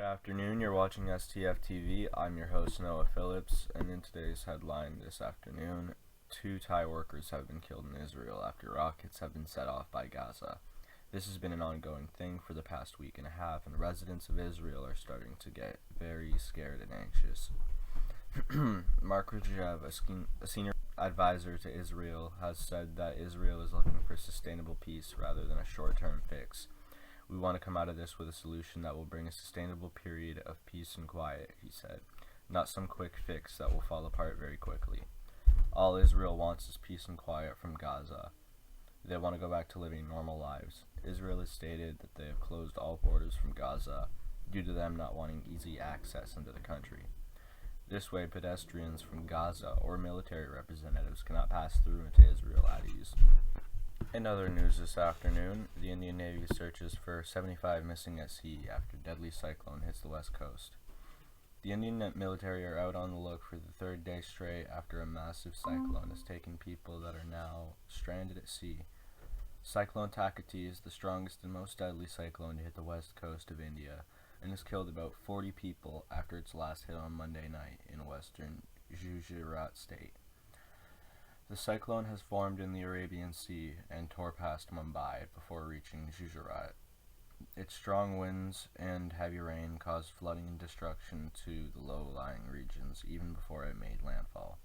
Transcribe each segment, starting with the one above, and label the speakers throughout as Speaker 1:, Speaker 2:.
Speaker 1: afternoon, you're watching STF TV. I'm your host Noah Phillips, and in today's headline this afternoon, 2 Thai workers have been killed in Israel after rockets have been set off by Gaza. This has been an ongoing thing for the past week and a half, and residents of Israel are starting to get very scared and anxious. Mark Rajev, a senior advisor to Israel, has said that Israel is looking for sustainable peace rather than a short-term fix. We want to come out of this with a solution that will bring a sustainable period of peace and quiet, he said, not some quick fix that will fall apart very quickly. All Israel wants is peace and quiet from Gaza. They want to go back to living normal lives. Israel has stated that they have closed all borders from Gaza due to them not wanting easy access into the country. This way, pedestrians from Gaza or military representatives cannot pass through into Israel at ease. In other news this afternoon, the Indian Navy searches for 75 missing at sea after deadly cyclone hits the west coast. The Indian military are out on the look for the third day straight after a massive cyclone has taken people that are now stranded at sea. Cyclone Takati is the strongest and most deadly cyclone to hit the west coast of India and has killed about 40 people after its last hit on Monday night in western Gujarat state. The cyclone has formed in the Arabian Sea and tore past Mumbai before reaching Gujarat. Its strong winds and heavy rain caused flooding and destruction to the low-lying regions even before it made landfall.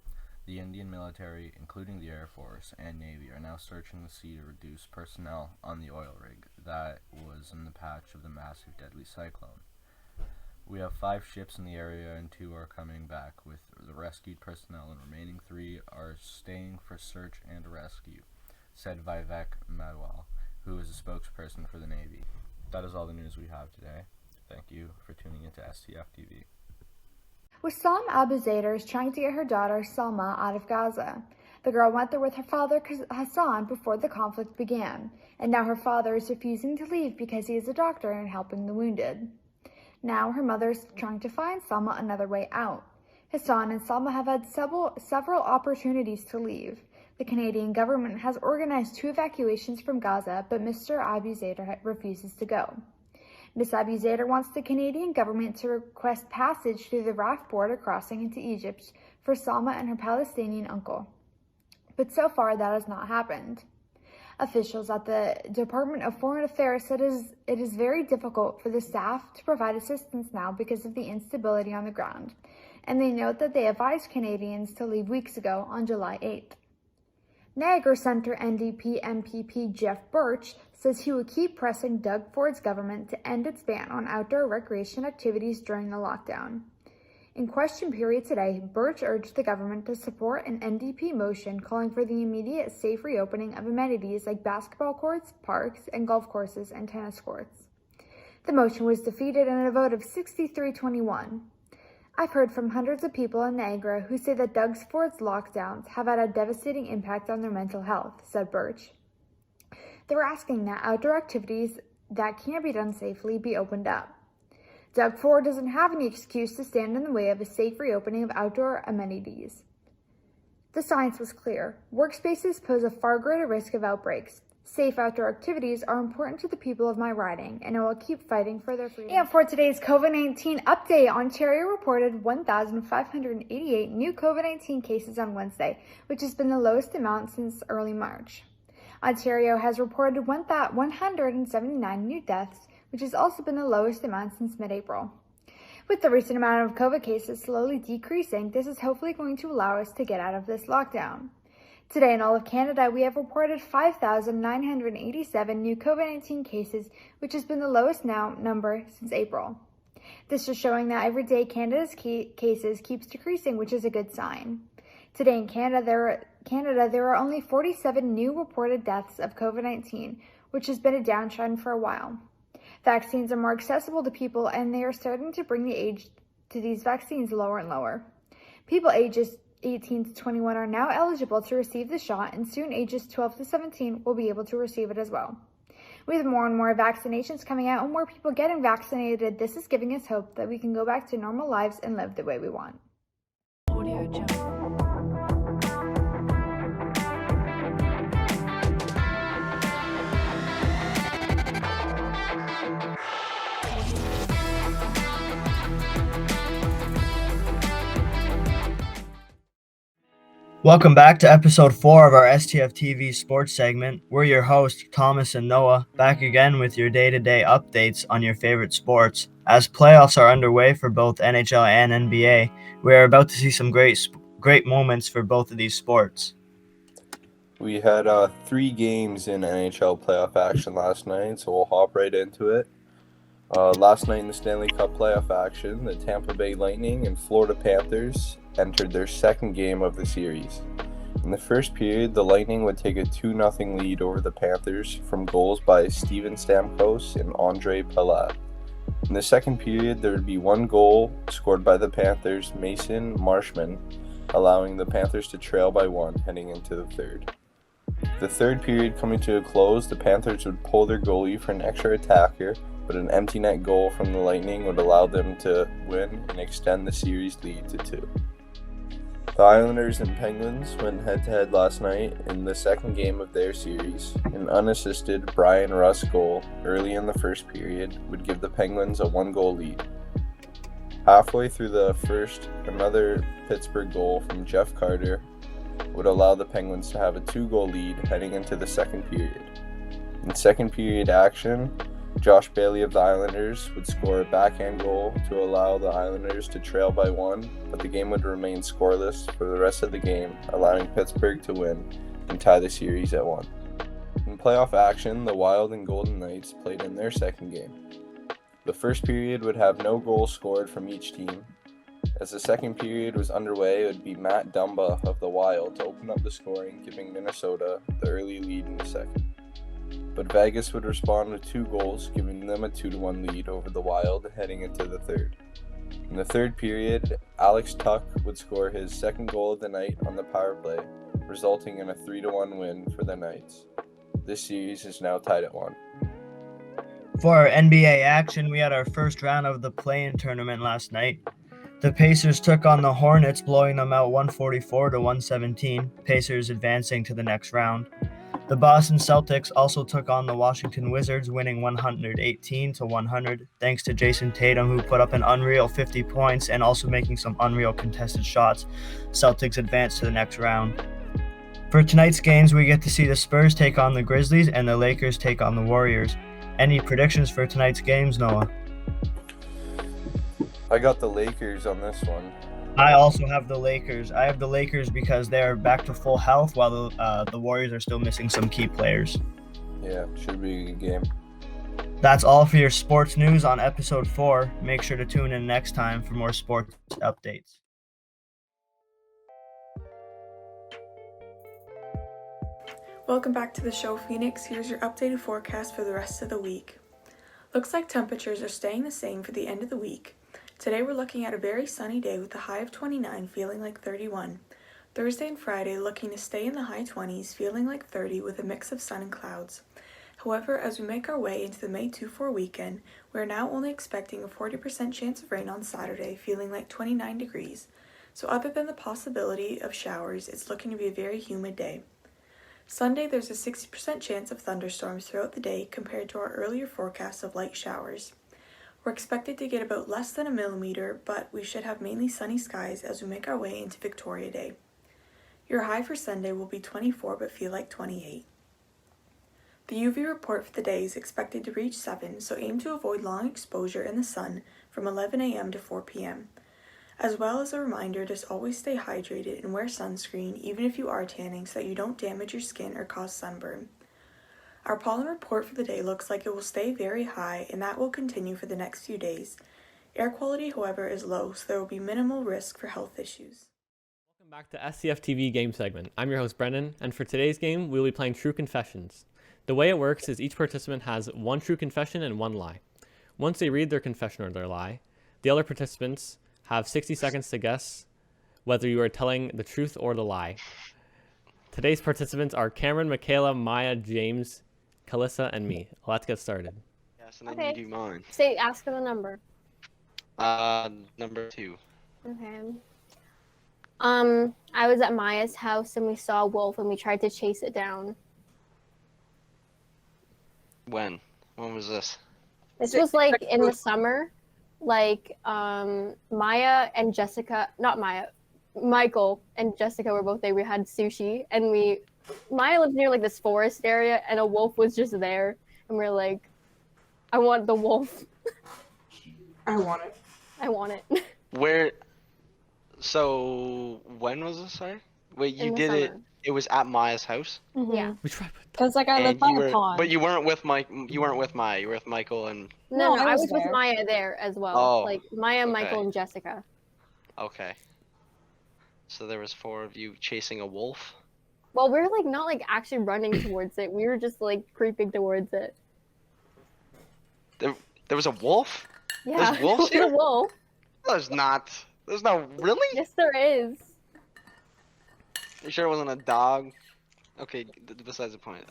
Speaker 1: The Indian military, including the Air Force and Navy, are now searching the sea to reduce personnel on the oil rig that was in the patch of the massive deadly cyclone. We have 5 ships in the area and 2 are coming back with the rescued personnel, and remaining 3 are staying for search and rescue, said Vivek Madwal, who is a spokesperson for the Navy. That is all the news we have today. Thank you for tuning into STF TV.
Speaker 2: Wissam Abu Zaider is trying to get her daughter Salma out of Gaza. The girl went there with her father Hassan before the conflict began, and now her father is refusing to leave because he is a doctor and helping the wounded. Now her mother is trying to find Salma another way out. Hassan and Salma have had several opportunities to leave. The Canadian government has organized 2 evacuations from Gaza, but Mr. Abu Zaider refuses to go. Ms. Abu Zaider wants the Canadian government to request passage through the Rafah border crossing into Egypt for Salma and her Palestinian uncle. But so far that has not happened. Officials at the Department of Foreign Affairs said it is very difficult for the staff to provide assistance now because of the instability on the ground, and they note that they advised Canadians to leave weeks ago on July 8th. Niagara Centre NDP MPP Jeff Birch says he will keep pressing Doug Ford's government to end its ban on outdoor recreation activities during the lockdown. In question period today, Birch urged the government to support an NDP motion calling for the immediate safe reopening of amenities like basketball courts, parks, and golf courses and tennis courts. The motion was defeated in a vote of 63-21. I've heard from hundreds of people in Niagara who say that Doug Ford's lockdowns have had a devastating impact on their mental health, said Birch. They're asking that outdoor activities that can't be done safely be opened up. Doug Ford doesn't have any excuse to stand in the way of a safe reopening of outdoor amenities. The science was clear. Workspaces pose a far greater risk of outbreaks. Safe outdoor activities are important to the people of my riding, and I will keep fighting for their freedom. And for today's COVID-19 update, Ontario reported 1,588 new COVID-19 cases on Wednesday, which has been the lowest amount since early March. Ontario has reported 179 new deaths, which has also been the lowest amount since mid-April. With the recent amount of COVID cases slowly decreasing, this is hopefully going to allow us to get out of this lockdown. Today in all of Canada, we have reported 5,987 new COVID-19 cases, which has been the lowest number since April. This is showing that every day Canada's cases keeps decreasing, which is a good sign. Today in Canada, there are only 47 new reported deaths of COVID-19, which has been a downtrend for a while. Vaccines are more accessible to people, and they are starting to bring the age to these vaccines lower and lower. People ages 18 to 21 are now eligible to receive the shot, and soon ages 12 to 17 will be able to receive it as well. With more and more vaccinations coming out and more people getting vaccinated, this is giving us hope that we can go back to normal lives and live the way we want. Audio Jungle.
Speaker 3: Welcome back to episode 4 of our STF TV sports segment. We're your hosts, Thomas and Noah, back again with your day-to-day updates on your favorite sports. As playoffs are underway for both NHL and NBA, we are about to see some great moments for both of these sports.
Speaker 1: We had 3 games in NHL playoff action last night, so we'll hop right into it. Last night in the Stanley Cup playoff action, the Tampa Bay Lightning and Florida Panthers entered their second game of the series. In the first period, the Lightning would take a 2-0 lead over the Panthers from goals by Steven Stamkos and Andre Palat. In the second period, there would be one goal scored by the Panthers' Mason Marshman, allowing the Panthers to trail by 1 heading into the third. The third period coming to a close, the Panthers would pull their goalie for an extra attacker, but an empty net goal from the Lightning would allow them to win and extend the series lead to 2. The Islanders and Penguins went head-to-head last night in the second game of their series. An unassisted Brian Russ goal early in the first period would give the Penguins a 1-goal lead. Halfway through the first, another Pittsburgh goal from Jeff Carter would allow the Penguins to have a 2-goal lead heading into the second period. In second period action, Josh Bailey of the Islanders would score a backhand goal to allow the Islanders to trail by 1, but the game would remain scoreless for the rest of the game, allowing Pittsburgh to win and tie the series at 1. In playoff action, the Wild and Golden Knights played in their second game. The first period would have no goals scored from each team. As the second period was underway, it would be Matt Dumba of the Wild to open up the scoring, giving Minnesota the early lead in the second. But Vegas would respond with 2 goals, giving them a 2-1 lead over the Wild heading into the third. In the third period, Alex Tuch would score his second goal of the night on the power play, resulting in a 3-1 win for the Knights. This series is now tied at 1.
Speaker 3: For our NBA action, we had our first round of the play-in tournament last night. The Pacers took on the Hornets, blowing them out 144-117, Pacers advancing to the next round. The Boston Celtics also took on the Washington Wizards, winning 118-100, thanks to Jason Tatum, who put up an unreal 50 points and also making some unreal contested shots. Celtics advanced to the next round. For tonight's games, we get to see the Spurs take on the Grizzlies and the Lakers take on the Warriors. Any predictions for tonight's games, Noah?
Speaker 1: I got the Lakers on this one.
Speaker 3: I also have the Lakers. I have the Lakers because they're back to full health while the Warriors are still missing some key players.
Speaker 1: Yeah, should be a good game.
Speaker 3: That's all for your sports news on episode 4. Make sure to tune in next time for more sports updates.
Speaker 4: Welcome back to the show, Phoenix. Here's your updated forecast for the rest of the week. Looks like temperatures are staying the same for the end of the week. Today we're looking at a very sunny day with a high of 29, feeling like 31. Thursday and Friday looking to stay in the high 20s, feeling like 30 with a mix of sun and clouds. However, as we make our way into the May 2-4 weekend, we are now only expecting a 40% chance of rain on Saturday, feeling like 29 degrees. So other than the possibility of showers, it's looking to be a very humid day. Sunday, there's a 60% chance of thunderstorms throughout the day compared to our earlier forecast of light showers. We're expected to get about less than a millimeter, but we should have mainly sunny skies as we make our way into Victoria Day. Your high for Sunday will be 24 but feel like 28. The UV report for the day is expected to reach 7, so aim to avoid long exposure in the sun from 11 a.m. to 4 p.m. As well as a reminder to always stay hydrated and wear sunscreen even if you are tanning so that you don't damage your skin or cause sunburn. Our pollen report for the day looks like it will stay very high, and that will continue for the next few days. Air quality, however, is low, so there will be minimal risk for health issues.
Speaker 5: Welcome back to STF TV game segment. I'm your host Brendan, and for today's game, we'll be playing True Confessions. The way it works is each participant has one true confession and one lie. Once they read their confession or their lie, the other participants have 60 seconds to guess whether you are telling the truth or the lie. Today's participants are Cameron, Michaela, Maya, James, Kalissa, and me. Let's get started.
Speaker 6: Yes, and then you do mine.
Speaker 7: Ask for the number.
Speaker 6: Number 2.
Speaker 7: Okay. I was at Maya's house and we saw a wolf and we tried to chase it down.
Speaker 6: When? When was this?
Speaker 7: This was like in the summer. Like, Maya and Jessica, not Maya, Michael and Jessica were both there. We had sushi, and Maya lives near like this forest area, and a wolf was just there, and we are like, I want the wolf.
Speaker 4: I want it.
Speaker 7: I want it.
Speaker 6: Where? So when was this? Sorry. Wait, you
Speaker 7: In the
Speaker 6: did it.
Speaker 7: summer.
Speaker 6: It was at Maya's house.
Speaker 7: Yeah.
Speaker 5: We tried.
Speaker 8: Because like I live
Speaker 6: And
Speaker 8: by
Speaker 6: you
Speaker 8: a
Speaker 6: were,
Speaker 8: pond.
Speaker 6: but you weren't with Mike. You weren't with Maya. You were with Michael and.
Speaker 7: No,
Speaker 8: No,
Speaker 7: I
Speaker 8: I
Speaker 7: was
Speaker 8: was
Speaker 7: with
Speaker 8: there.
Speaker 7: Maya there as well.
Speaker 6: Oh,
Speaker 7: Like Maya,
Speaker 6: okay.
Speaker 7: Michael, and Jessica.
Speaker 6: Okay. So there was 4 of you chasing a wolf.
Speaker 7: Well, we were like not like actually running towards it. We were just like creeping towards it.
Speaker 6: There was a wolf.
Speaker 7: Yeah.
Speaker 6: There's wolves
Speaker 7: There's a
Speaker 6: here?
Speaker 7: wolf.
Speaker 6: There's not. There's not really.
Speaker 7: Yes, there is.
Speaker 6: You sure it wasn't a dog? Okay. Besides the point.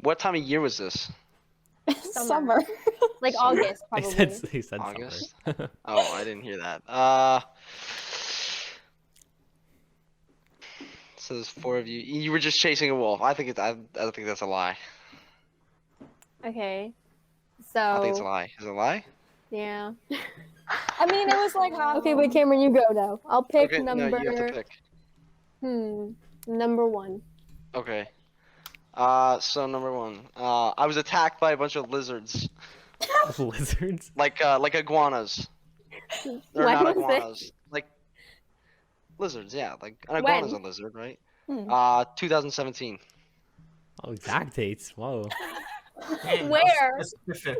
Speaker 6: What time of year was this?
Speaker 8: Summer.
Speaker 7: Like
Speaker 6: Summer.
Speaker 7: August, probably.
Speaker 5: He said
Speaker 6: August?
Speaker 5: summer.
Speaker 6: Oh, I didn't hear that. So there's 4 of you. You were just chasing a wolf. I think I think that's a lie.
Speaker 7: Okay. So.
Speaker 6: I think it's a lie. Is it a lie?
Speaker 7: Yeah.
Speaker 8: I mean, it was like
Speaker 7: Okay, wait, Cameron, you go now. I'll pick
Speaker 6: Okay,
Speaker 7: number.
Speaker 6: no, you have to pick.
Speaker 7: Number 1.
Speaker 6: Okay. So number 1. I was attacked by a bunch of lizards.
Speaker 5: Lizards.
Speaker 6: Like iguanas. Or
Speaker 7: When
Speaker 6: not
Speaker 7: was
Speaker 6: iguanas. Like lizards, yeah. Like an
Speaker 7: When?
Speaker 6: iguana's a lizard, right?
Speaker 8: Hmm.
Speaker 6: 2017.
Speaker 5: Oh, exact dates. Whoa.
Speaker 7: Where?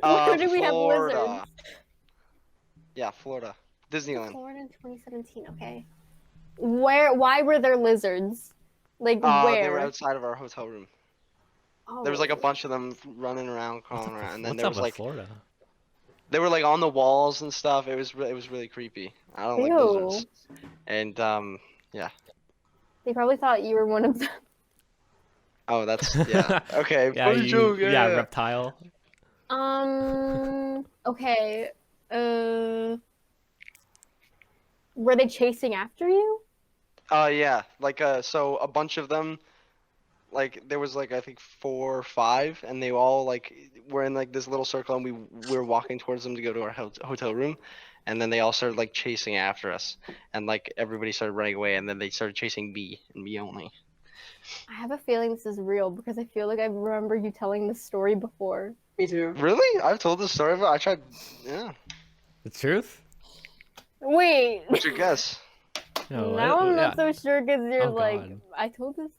Speaker 7: Where do we have
Speaker 6: Florida.
Speaker 7: lizards?
Speaker 6: Yeah, Florida. Disneyland.
Speaker 7: Florida in 2017. Okay. Where? Why were there lizards? Like where?
Speaker 6: They were outside of our hotel room.
Speaker 7: Oh,
Speaker 6: There was like a bunch of them running around, crawling around, and then
Speaker 5: What's
Speaker 6: there
Speaker 5: up
Speaker 6: was
Speaker 5: with
Speaker 6: like
Speaker 5: Florida?
Speaker 6: they were like on the walls and stuff. It was really creepy. I don't like
Speaker 7: Ew.
Speaker 6: lizards. And yeah.
Speaker 7: They probably thought you were one of them.
Speaker 6: Oh, that's yeah. Okay.
Speaker 5: Yeah,
Speaker 6: funny joke,
Speaker 5: yeah, reptile.
Speaker 7: Okay. Were they chasing after you?
Speaker 6: Yeah. Like so a bunch of them. Like there was like I think 4 or 5, and they all like were in like this little circle, and we were walking towards them to go to our hotel room, and then they all started like chasing after us, and like everybody started running away, and then they started chasing me and me only.
Speaker 7: I have a feeling this is real because I feel like I remember you telling this story before.
Speaker 4: Me too.
Speaker 6: Really? I've told this story, but I tried. Yeah.
Speaker 5: The truth?
Speaker 7: Wait.
Speaker 6: What's your guess?
Speaker 5: No.
Speaker 7: Now I'm
Speaker 5: yeah.
Speaker 7: not so sure because you're
Speaker 5: Oh,
Speaker 7: like,
Speaker 5: God.
Speaker 7: I told this.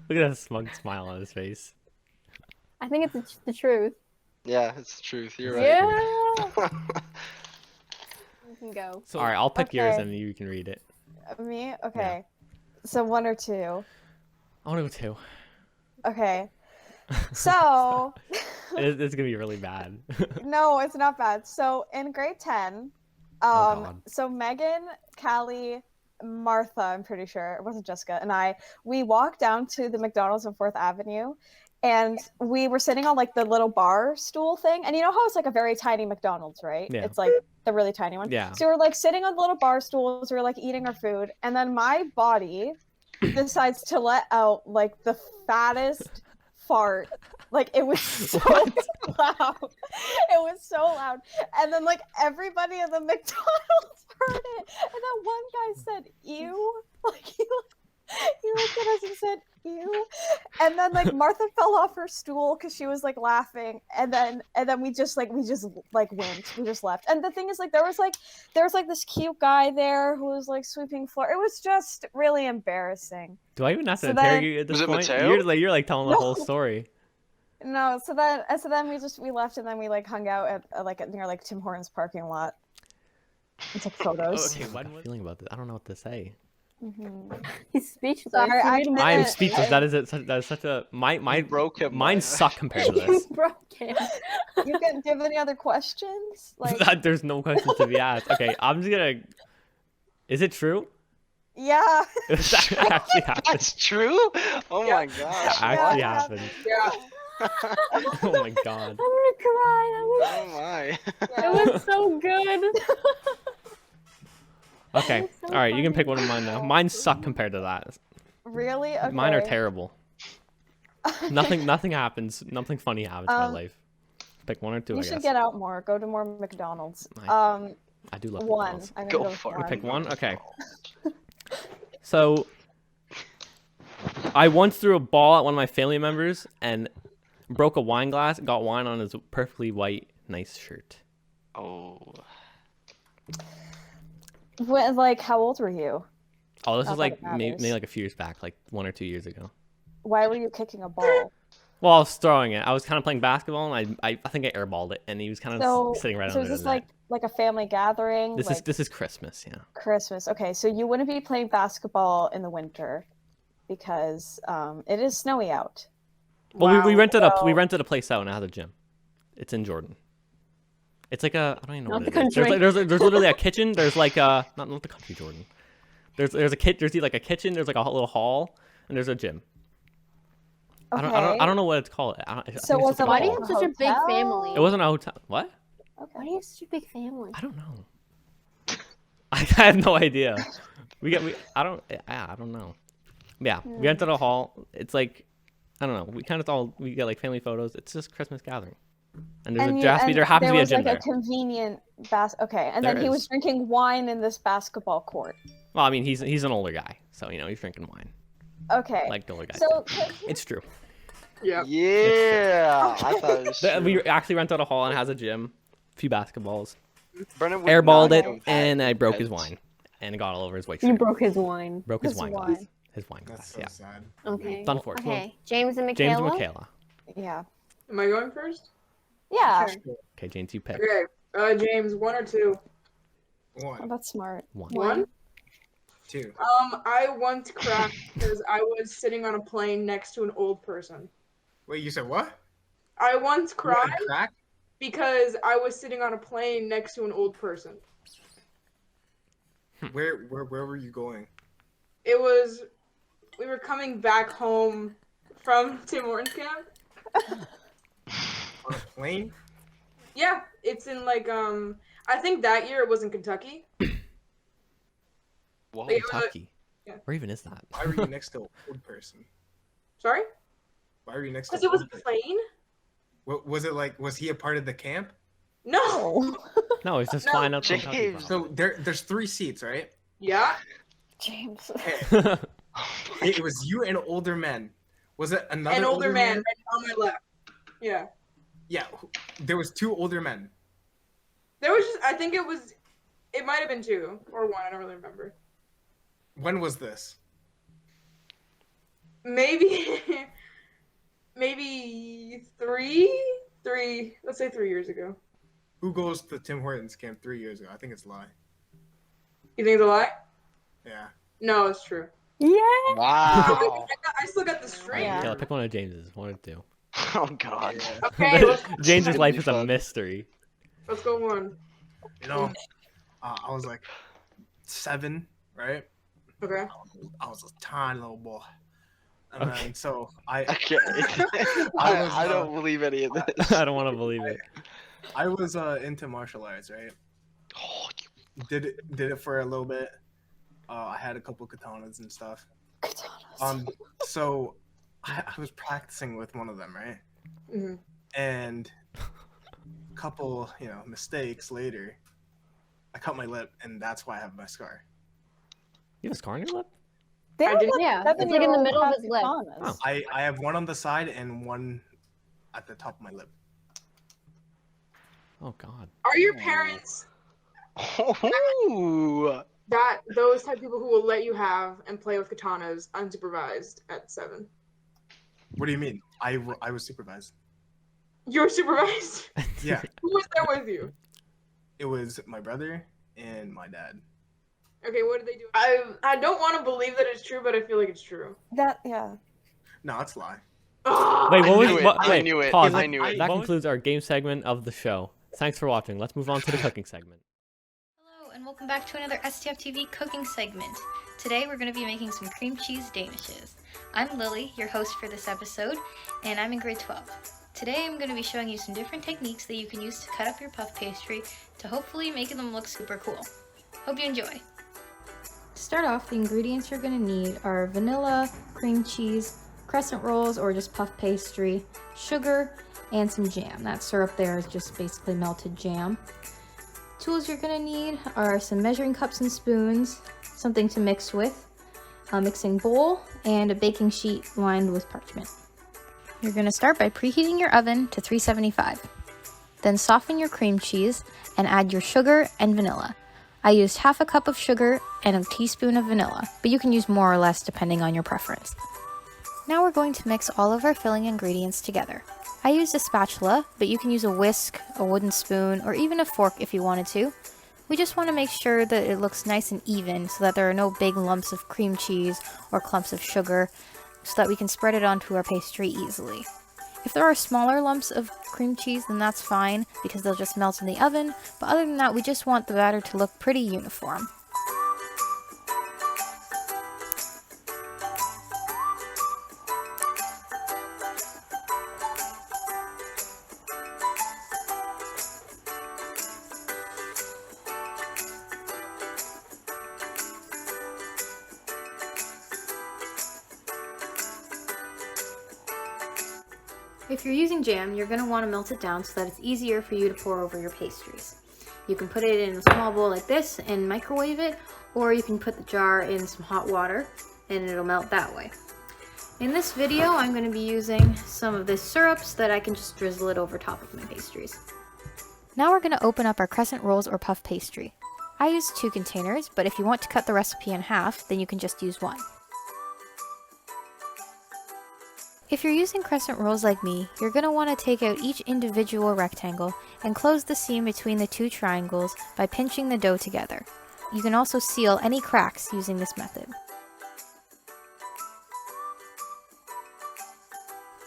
Speaker 5: Look at that smug smile on his face.
Speaker 7: I think it's the truth.
Speaker 6: Yeah, it's the truth. You're right.
Speaker 7: Yeah. You can go.
Speaker 5: All right, I'll pick yours
Speaker 8: Okay.
Speaker 5: and you can read it.
Speaker 8: Me? Okay. So 1 or 2.
Speaker 5: I want to go 2.
Speaker 8: Okay. So
Speaker 5: It's gonna be really bad.
Speaker 8: no, it's not bad. So in grade 10,
Speaker 5: God.
Speaker 8: so Megan, Callie, Martha, I'm pretty sure it wasn't Jessica, and we walked down to the McDonald's on 4th Avenue, and we were sitting on like the little bar stool thing, and you know how it's like a very tiny McDonald's, right?
Speaker 5: Yeah.
Speaker 8: It's like the really tiny one.
Speaker 5: Yeah.
Speaker 8: So we're like sitting on the little bar stools, we're like eating our food, and then my body decides to let out like the fattest fart. Like it was so loud. It was so loud. And then like everybody in the McDonald's heard it. And then one guy said, "Ew." Like he looked at us and said, "Ew." And then like Martha fell off her stool because she was like laughing. And then we just went. We just left. And the thing is like there was this cute guy there who was like sweeping floor. It was just really embarrassing.
Speaker 5: Do I even have to
Speaker 8: So
Speaker 5: interrogate
Speaker 8: then-
Speaker 5: you at this
Speaker 6: Was it
Speaker 5: point?
Speaker 6: Mateo?
Speaker 5: You're like telling the whole
Speaker 8: No.
Speaker 5: story.
Speaker 8: No, so then we left and then we like hung out at like near like Tim Hortons parking lot and took photos.
Speaker 5: Okay, what am I feeling about this? I don't know what to say.
Speaker 7: He's speechless.
Speaker 8: Sorry,
Speaker 7: You
Speaker 8: I
Speaker 7: made him-
Speaker 5: I am
Speaker 8: didn't-
Speaker 5: speechless. That is such a
Speaker 6: You
Speaker 5: my
Speaker 6: broke him.
Speaker 5: mine
Speaker 6: Maya.
Speaker 5: suck compared to
Speaker 7: You
Speaker 5: this.
Speaker 7: broke him.
Speaker 8: Do you have any other questions? Like,
Speaker 5: There's no questions to be asked. Okay, I'm just gonna. Is it true?
Speaker 8: yeah.
Speaker 5: That actually happened.
Speaker 6: That's true? Oh my gosh.
Speaker 5: That actually
Speaker 8: Yeah.
Speaker 5: happened.
Speaker 4: Yeah.
Speaker 5: Oh my god.
Speaker 7: I'm gonna cry.
Speaker 6: Oh my.
Speaker 7: It was so good.
Speaker 5: Okay.
Speaker 7: That's so
Speaker 5: All right, you can
Speaker 7: funny.
Speaker 5: pick one of mine now. Mine suck compared to that.
Speaker 8: Really? Okay.
Speaker 5: Mine are terrible. Nothing happens. Nothing funny happens in my life. Pick one or two.
Speaker 8: You
Speaker 5: I
Speaker 8: should
Speaker 5: guess.
Speaker 8: get out more. Go to more McDonald's.
Speaker 5: I do love
Speaker 8: One.
Speaker 5: McDonald's.
Speaker 8: I'm
Speaker 6: Go
Speaker 8: gonna go
Speaker 6: for
Speaker 8: with
Speaker 6: it.
Speaker 8: one.
Speaker 5: Pick one. Okay. So, I once threw a ball at one of my family members and broke a wine glass. Got wine on his perfectly white, nice shirt.
Speaker 6: Oh.
Speaker 8: When, like, how old were you?
Speaker 5: Oh, this
Speaker 8: Not
Speaker 5: was
Speaker 8: that
Speaker 5: like
Speaker 8: it
Speaker 5: maybe
Speaker 8: matters.
Speaker 5: like a few years back, like 1 or 2 years ago.
Speaker 8: Why were you kicking a ball?
Speaker 5: Well, I was throwing it. I was kind of playing basketball, and I think I airballed it, and he was kind of
Speaker 8: So,
Speaker 5: sitting right
Speaker 8: so
Speaker 5: under
Speaker 8: is this
Speaker 5: the net.
Speaker 8: like a family gathering?
Speaker 5: This
Speaker 8: like
Speaker 5: is Christmas, yeah.
Speaker 8: Christmas. Okay, so you wouldn't be playing basketball in the winter because it is snowy out.
Speaker 5: Well, we rented
Speaker 8: So-
Speaker 5: we rented a place out, and it has a gym. It's in Jordan. It's like a I don't even know
Speaker 7: Not
Speaker 5: what
Speaker 7: the
Speaker 5: it is. There's,
Speaker 7: country.
Speaker 5: there's literally a kitchen. There's like a not the country Jordan. There's like a kitchen. There's like a little hall, and there's a gym.
Speaker 8: Okay.
Speaker 5: I don't know what it's called. I think
Speaker 8: So
Speaker 5: it's
Speaker 8: was
Speaker 5: just
Speaker 8: it
Speaker 5: a
Speaker 7: Why do you
Speaker 5: hall.
Speaker 7: have such a big
Speaker 8: hotel?
Speaker 7: family?
Speaker 5: It wasn't a hotel. What?
Speaker 8: Okay.
Speaker 7: Why do you have such a big family?
Speaker 5: I don't know. I have no idea. I don't know. Yeah, we rented a hall. It's like I don't know. We get like family photos. It's just Christmas gathering. And there's a there happens to be a gym
Speaker 8: there
Speaker 5: there.
Speaker 8: was like a convenient okay, and
Speaker 5: There
Speaker 8: then he was
Speaker 5: is.
Speaker 8: drinking wine in this basketball court.
Speaker 5: Well, I mean, he's an older guy, so he's drinking wine
Speaker 8: Okay.
Speaker 5: like the older guys.
Speaker 8: So
Speaker 5: do. It's true.
Speaker 4: Yeah.
Speaker 6: Yeah. I thought it was true.
Speaker 5: We actually rented a hall and it has a gym, a few basketballs.
Speaker 6: Brennan would
Speaker 5: Airballed
Speaker 6: not
Speaker 5: it,
Speaker 6: know that.
Speaker 5: and I broke his
Speaker 6: That's-
Speaker 5: wine, and it got all over his white
Speaker 7: You
Speaker 5: shirt.
Speaker 7: broke his wine.
Speaker 5: Broke his
Speaker 8: His
Speaker 5: wine
Speaker 8: wine.
Speaker 5: glass. His wine glass.
Speaker 9: That's so
Speaker 5: Yeah.
Speaker 9: sad.
Speaker 7: Okay.
Speaker 5: It's unfortunate.
Speaker 7: Okay. James and
Speaker 5: James
Speaker 7: Michaela.
Speaker 5: and Michaela.
Speaker 8: yeah.
Speaker 4: Am I going first?
Speaker 8: Yeah.
Speaker 7: Sure.
Speaker 5: Okay, James, you pick.
Speaker 4: Okay. James, 1 or 2?
Speaker 8: Oh,
Speaker 9: One,
Speaker 8: that's smart.
Speaker 5: One.
Speaker 4: 1?
Speaker 9: two.
Speaker 4: I once cracked because I was sitting on a plane next to an old person.
Speaker 9: Wait, you said what?
Speaker 4: I once
Speaker 9: You
Speaker 4: cried
Speaker 9: had crack?
Speaker 4: because I was sitting on a plane next to an old person.
Speaker 9: Where were you going?
Speaker 4: We were coming back home from Tim Hortons camp.
Speaker 9: On a plane?
Speaker 4: Yeah, it's in like I think that year it was in Kentucky.
Speaker 6: Whoa.
Speaker 4: Like,
Speaker 5: Kentucky.
Speaker 4: Yeah.
Speaker 5: Where even is that?
Speaker 9: Why were you next to an old person?
Speaker 4: Sorry?
Speaker 9: Why were you next to
Speaker 4: Because
Speaker 9: an
Speaker 4: it was
Speaker 9: old
Speaker 4: a
Speaker 9: person?
Speaker 4: plane?
Speaker 9: What was it like? Was he a part of the camp?
Speaker 4: No.
Speaker 5: No, it's just
Speaker 4: No,
Speaker 5: flying out to Kentucky.
Speaker 6: James.
Speaker 9: So there's 3 seats, right?
Speaker 4: Yeah.
Speaker 8: James.
Speaker 5: probably.
Speaker 9: It was you and older men. Was it another
Speaker 4: An older man right on my left. Yeah.
Speaker 9: Yeah, there was 2 older men.
Speaker 4: There was just, I think it might have been 2 or 1, I don't really remember.
Speaker 9: When was this?
Speaker 4: Maybe, maybe 3, let's say 3 years ago.
Speaker 9: Who goes to Tim Hortons camp 3 years ago? I think it's a lie.
Speaker 4: You think it's a lie?
Speaker 9: Yeah.
Speaker 4: No, it's true.
Speaker 7: Yeah.
Speaker 6: Wow.
Speaker 4: I still got the string.
Speaker 8: Yeah.
Speaker 5: Michaela, pick one of James's. 1 or 2.
Speaker 6: Oh God.
Speaker 4: Okay, let's
Speaker 5: James's
Speaker 6: That'd
Speaker 5: life
Speaker 6: be
Speaker 5: is a
Speaker 6: fun.
Speaker 5: mystery.
Speaker 4: go 1.
Speaker 9: You know, I was like 7, right?
Speaker 4: Okay.
Speaker 9: I was a tiny little boy. And
Speaker 5: Okay.
Speaker 9: then, so
Speaker 6: I can't.
Speaker 9: I was,
Speaker 6: I don't believe any of this.
Speaker 5: I don't want to believe it.
Speaker 9: I was into martial arts, right?
Speaker 6: Oh,
Speaker 9: Did it for a little bit. I had a couple katanas and stuff. So I was practicing with one of them, right?
Speaker 4: hmm
Speaker 9: And a couple, mistakes later, I cut my lip, and that's why I have my scar.
Speaker 5: You have a scar on your lip?
Speaker 8: They
Speaker 4: I
Speaker 8: don't
Speaker 4: didn't-
Speaker 8: let
Speaker 7: Yeah, it's like in the
Speaker 8: 7-year-olds
Speaker 7: middle of
Speaker 8: have
Speaker 7: his lip.
Speaker 8: katanas.
Speaker 5: Oh.
Speaker 9: I have one on the side and one at the top of my lip.
Speaker 5: Oh God.
Speaker 4: Are your parents
Speaker 6: Oh.
Speaker 4: those type of people who will let you have and play with katanas unsupervised at 7?
Speaker 9: What do you mean? I was supervised.
Speaker 4: You were supervised?
Speaker 9: Yeah,
Speaker 4: Who was there with you?
Speaker 9: it was my brother and my dad.
Speaker 4: Okay, what did they do? I don't want to believe that it's true, but I feel like it's true.
Speaker 8: Yeah.
Speaker 9: No, it's a lie.
Speaker 4: Ah,
Speaker 5: Wait,
Speaker 6: I
Speaker 5: what was?
Speaker 6: knew it,
Speaker 5: What,
Speaker 6: I
Speaker 5: wait,
Speaker 6: knew it,
Speaker 5: pause.
Speaker 6: I knew it.
Speaker 5: That concludes our game segment of the show. Thanks for watching. Let's move on to the cooking segment.
Speaker 10: Hello and welcome back to another STF TV cooking segment. Today we're going to be making some cream cheese Danishes. I'm Lily, your host for this episode, and I'm in grade 12. Today I'm going to be showing you some different techniques that you can use to cut up your puff pastry to hopefully make them look super cool. Hope you enjoy. To start off, the ingredients you're going to need are vanilla, cream cheese, crescent rolls or just puff pastry, sugar, and some jam. That syrup there is just basically melted jam. Tools you're gonna need are some measuring cups and spoons, something to mix with, a mixing bowl, and a baking sheet lined with parchment. You're gonna start by preheating your oven to 375. Then soften your cream cheese and add your sugar and vanilla. I used half a cup of sugar and a teaspoon of vanilla, but you can use more or less depending on your preference. Now we're going to mix all of our filling ingredients together. I used a spatula, but you can use a whisk, a wooden spoon, or even a fork if you wanted to. We just want to make sure that it looks nice and even so that there are no big lumps of cream cheese or clumps of sugar, so that we can spread it onto our pastry easily. If there are smaller lumps of cream cheese, then that's fine because they'll just melt in the oven, but other than that, we just want the batter to look pretty uniform. If you're using jam, you're going to want to melt it down so that it's easier for you to pour over your pastries. You can put it in a small bowl like this and microwave it, or you can put the jar in some hot water and it'll melt that way. In this video, I'm going to be using some of this syrup so that I can just drizzle it over top of my pastries. Now we're going to open up our crescent rolls or puff pastry. I used 2 containers, but if you want to cut the recipe in half, then you can just use 1. If you're using crescent rolls like me, you're going to want to take out each individual rectangle and close the seam between the 2 triangles by pinching the dough together. You can also seal any cracks using this method.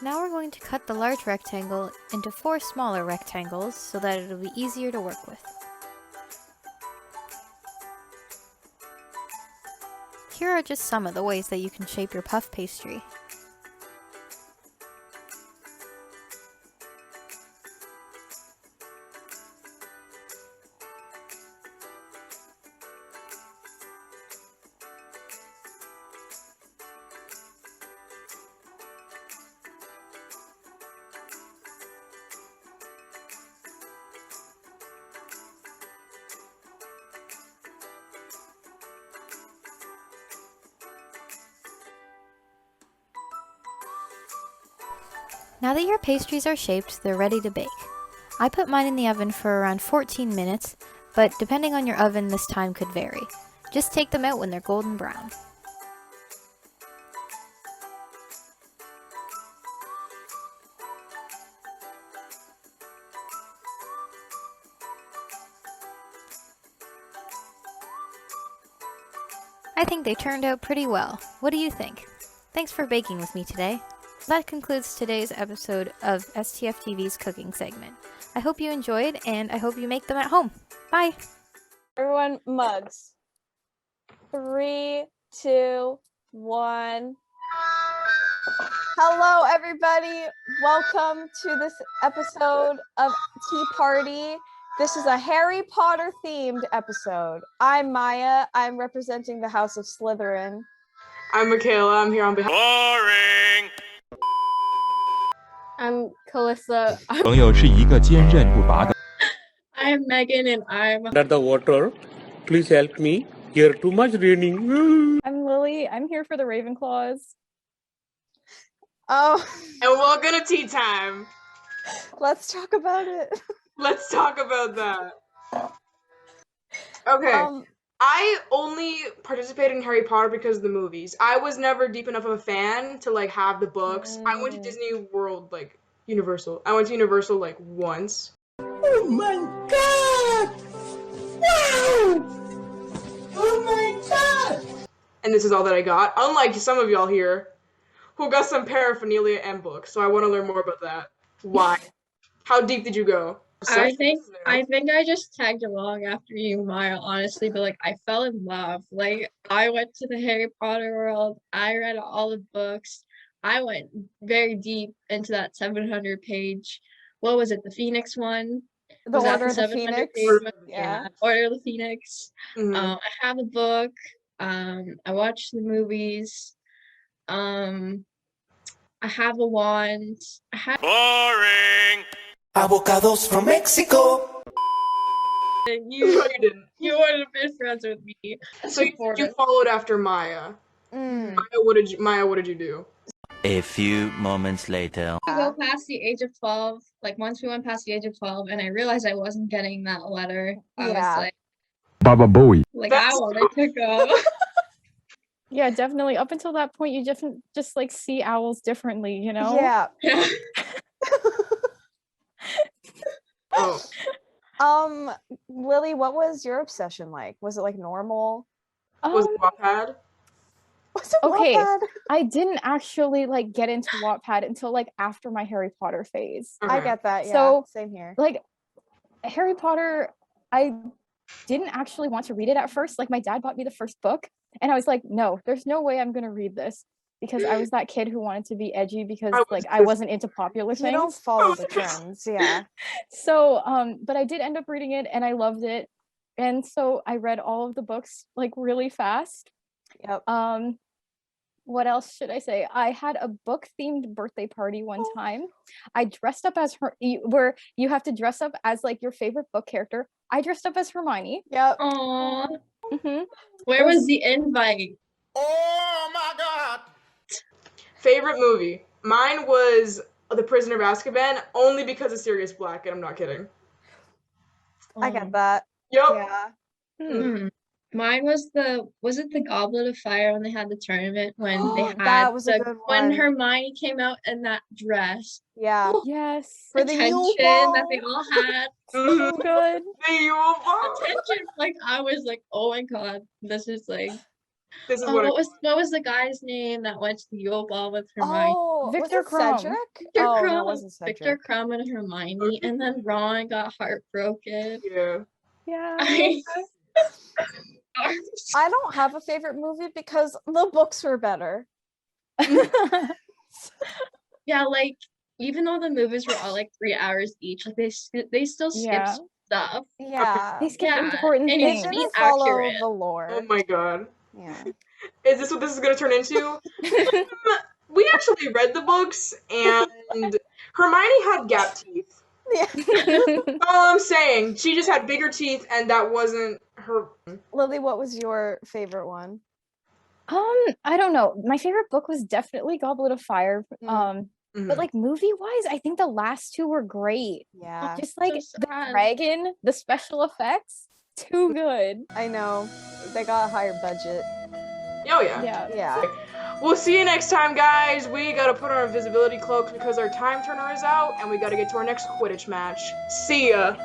Speaker 10: Now we're going to cut the large rectangle into 4 smaller rectangles so that it'll be easier to work with. Here are just some of the ways that you can shape your puff pastry. Now that your pastries are shaped, they're ready to bake. I put mine in the oven for around 14 minutes, but depending on your oven, this time could vary. Just take them out when they're golden brown. I think they turned out pretty well. What do you think? Thanks for baking with me today. That concludes today's episode of STF TV's cooking segment. I hope you enjoyed, and I hope you make them at home. Bye!
Speaker 8: Everyone, mugs. 3, 2, 1. Hello, everybody. Welcome to this episode of Tea Party. This is a Harry Potter themed episode. I'm Maya. I'm representing the House of Slytherin.
Speaker 11: I'm Michaela. I'm here on behalf. Boring.
Speaker 7: I'm Calissa.
Speaker 12: 朋友是一个坚韧不拔的。
Speaker 13: I'm Megan and I'm under the water. Please help me. Here too much raining.
Speaker 14: I'm Lily. I'm here for the Ravenclaws.
Speaker 8: Oh.
Speaker 11: And welcome to tea time.
Speaker 8: Let's talk about it.
Speaker 11: Let's talk about that. Okay. I only participated in Harry Potter because of the movies. I was never deep enough of a fan to like have the books. I went to Disney World, like Universal. I went to Universal like once.
Speaker 15: Oh my god! Wow! Oh my god!
Speaker 11: And this is all that I got. Unlike some of y'all here, who got some paraphernalia and books. So I want to learn more about that. Why? How deep did you go?
Speaker 13: I think I just tagged along after you, Maya, honestly, but like I fell in love. Like I went to the Harry Potter world. I read all the books. I went very deep into that 700 page. What was it? The Phoenix one?
Speaker 8: The
Speaker 13: was
Speaker 8: Order of the Phoenix.
Speaker 13: Yeah. Order of the Phoenix.
Speaker 8: Mm-hmm.
Speaker 13: I have a book. I watched the movies. I have a wand. I have.
Speaker 15: Boring. Avocados from Mexico.
Speaker 13: You wouldn't have been friends with me.
Speaker 11: So you followed after Maya. Maya, what did you do?
Speaker 16: A few moments later.
Speaker 13: We go past the age of 12. Like once we went past the age of 12, and I realized I wasn't getting that letter. I was like,
Speaker 12: Baba Bowie.
Speaker 13: like I wanted to go.
Speaker 14: Yeah, definitely. Up until that point, you just like see owls differently, you know?
Speaker 8: Yeah. Lily, what was your obsession like? Was it like normal?
Speaker 11: Was it Wattpad?
Speaker 8: Was it
Speaker 14: Okay,
Speaker 8: Wattpad?
Speaker 14: I didn't actually like get into Wattpad until like after my Harry Potter phase.
Speaker 8: I get that. Yeah,
Speaker 14: So,
Speaker 8: same here.
Speaker 14: like Harry Potter, I didn't actually want to read it at first. Like my dad bought me the first book, and I was like, no, there's no way I'm gonna read this, because I was that kid who wanted to be edgy because I wasn't into popular things.
Speaker 8: You don't follow the trends, yeah.
Speaker 14: So, but I did end up reading it, and I loved it, and so I read all of the books like really fast.
Speaker 8: Yep.
Speaker 14: What else should I say? I had a book themed birthday party one time. I dressed up as where you have to dress up as like your favorite book character. I dressed up as Hermione.
Speaker 8: Yep.
Speaker 13: Aww.
Speaker 14: Mm-hmm.
Speaker 13: Where was the invite?
Speaker 15: Oh my God.
Speaker 11: Favorite movie? Mine was The Prisoner of Azkaban, only because of Sirius Black, and I'm not kidding.
Speaker 8: I get that.
Speaker 11: Yep.
Speaker 8: Yeah.
Speaker 13: Mine was it the Goblet of Fire when they had the tournament when they had
Speaker 8: that was a good
Speaker 13: when
Speaker 8: one.
Speaker 13: Hermione came out in that dress.
Speaker 8: Yeah.
Speaker 14: Yes.
Speaker 8: For the
Speaker 13: Attention
Speaker 8: Yule
Speaker 13: that
Speaker 8: Ball.
Speaker 13: they all had.
Speaker 14: So good.
Speaker 11: The Yule Ball.
Speaker 13: Attention, like I was like, oh my god, this is like.
Speaker 11: This is
Speaker 13: what was the guy's name that went to the Yule Ball with Hermione?
Speaker 8: Oh,
Speaker 14: Victor
Speaker 8: was it Cedric?
Speaker 13: Victor
Speaker 8: Oh,
Speaker 13: Crumb.
Speaker 8: no, it wasn't Cedric.
Speaker 13: Victor Crumb and Hermione, and then Ron got heartbroken.
Speaker 11: Yeah.
Speaker 14: Yeah.
Speaker 8: I don't have a favorite movie because the books were better.
Speaker 13: Yeah, like even though the movies were all like 3 hours each, like they still skipped stuff.
Speaker 8: Yeah.
Speaker 14: They skip important
Speaker 13: and
Speaker 14: things.
Speaker 13: it
Speaker 8: Didn't
Speaker 13: be
Speaker 8: follow
Speaker 13: accurate.
Speaker 8: the lore.
Speaker 11: Oh my god.
Speaker 8: Yeah.
Speaker 11: Is this what this is gonna turn into? We actually read the books, and Hermione had gap teeth.
Speaker 8: Yeah.
Speaker 11: That's all I'm saying. She just had bigger teeth, and that wasn't her.
Speaker 8: Lily, what was your favorite one?
Speaker 14: I don't know. My favorite book was definitely Goblet of Fire. But like movie wise, I think the last two were great.
Speaker 8: Yeah.
Speaker 14: Just like the dragon, the special effects, too good.
Speaker 8: I know. They got a higher budget.
Speaker 11: Oh yeah.
Speaker 8: Yeah.
Speaker 11: We'll see you next time, guys. We gotta put on our invisibility cloaks because our time turner is out, and we gotta get to our next Quidditch match. See ya.